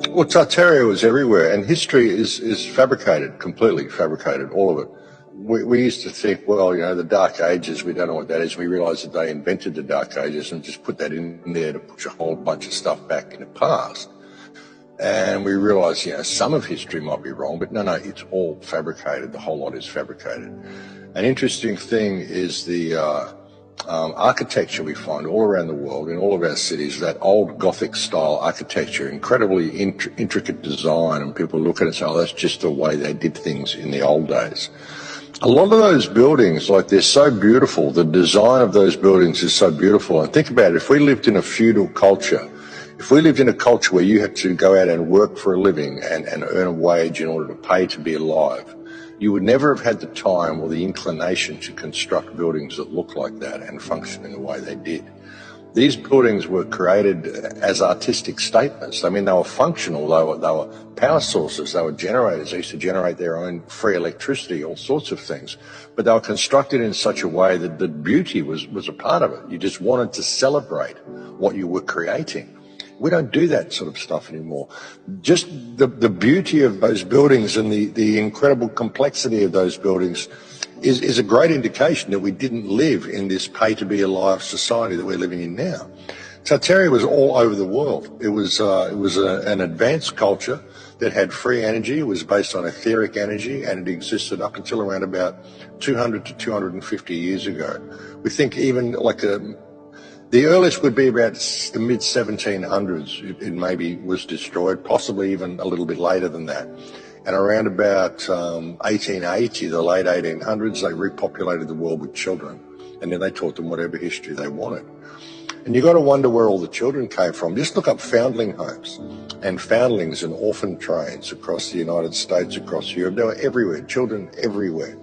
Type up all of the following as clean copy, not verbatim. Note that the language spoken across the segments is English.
Well, Tartaria was everywhere, and history is fabricated, completely fabricated, all of it. We used to think, well, the Dark Ages, we don't know what that is. We realised that they invented the Dark Ages and just put that in there to push a whole bunch of stuff back in the past. And we realised, some of history might be wrong, but no, it's all fabricated. The whole lot is fabricated. An interesting thing is the architecture we find all around the world, in all of our cities, that old Gothic style architecture, incredibly intricate design, and people look at it and say, oh, that's just the way they did things in the old days. A lot of those buildings, they're so beautiful, the design of those buildings is so beautiful. And think about it, if we lived in a feudal culture, if we lived in a culture where you had to go out and work for a living and earn a wage in order to pay to be alive, you would never have had the time or the inclination to construct buildings that look like that and function in the way they did. These buildings were created as artistic statements. I mean, they were functional, they were power sources, they were generators. They used to generate their own free electricity, all sorts of things. But they were constructed in such a way that the beauty was a part of it. You just wanted to celebrate what you were creating. We don't do that sort of stuff anymore. Just the beauty of those buildings and the incredible complexity of those buildings is a great indication that we didn't live in this pay-to-be-alive society that we're living in now. Tartaria was all over the world. It was an advanced culture that had free energy. It was based on etheric energy, and it existed up until around about 200 to 250 years ago. We think even the earliest would be about the mid-1700s. It maybe was destroyed, possibly even a little bit later than that. And around about 1880, the late 1800s, they repopulated the world with children. And then they taught them whatever history they wanted. And you've got to wonder where all the children came from. Just look up foundling homes and foundlings and orphan trains across the United States, across Europe. They were everywhere, children everywhere.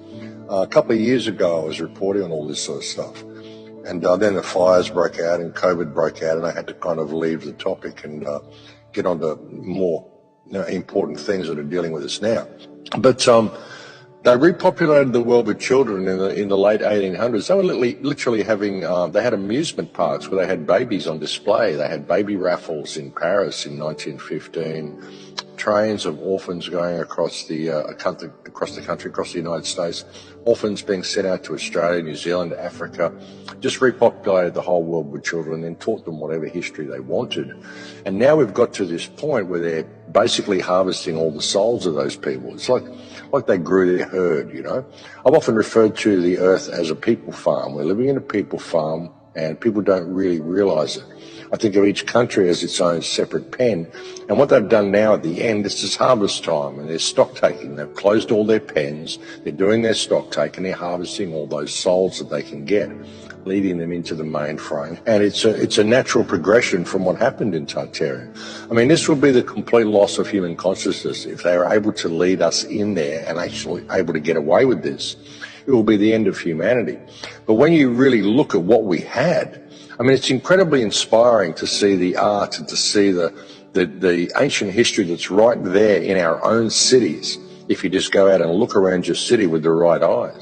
A couple of years ago, I was reporting on all this sort of stuff. And then the fires broke out and COVID broke out, and I had to kind of leave the topic and get on to more important things that are dealing with us now. But they repopulated the world with children in the late 1800s. They were literally having, they had amusement parks where they had babies on display. They had baby raffles in Paris in 1915, trains of orphans going across the country, across the United States, orphans being sent out to Australia, New Zealand, Africa, just repopulated the whole world with children and then taught them whatever history they wanted. And now we've got to this point where they're basically harvesting all the souls of those people. It's like they grew their herd, I've often referred to the earth as a people farm. We're living in a people farm, and people don't really realise it. I think of each country as its own separate pen, and what they've done now at the end is it's harvest time and they're stock taking. They've closed all their pens, they're doing their stock take, and they're harvesting all those souls that they can get, leading them into the mainframe. And it's a natural progression from what happened in Tartaria. I mean, this would be the complete loss of human consciousness if they were able to lead us in there and actually able to get away with this. It will be the end of humanity. But when you really look at what we had, I mean, it's incredibly inspiring to see the art and to see the ancient history that's right there in our own cities if you just go out and look around your city with the right eyes.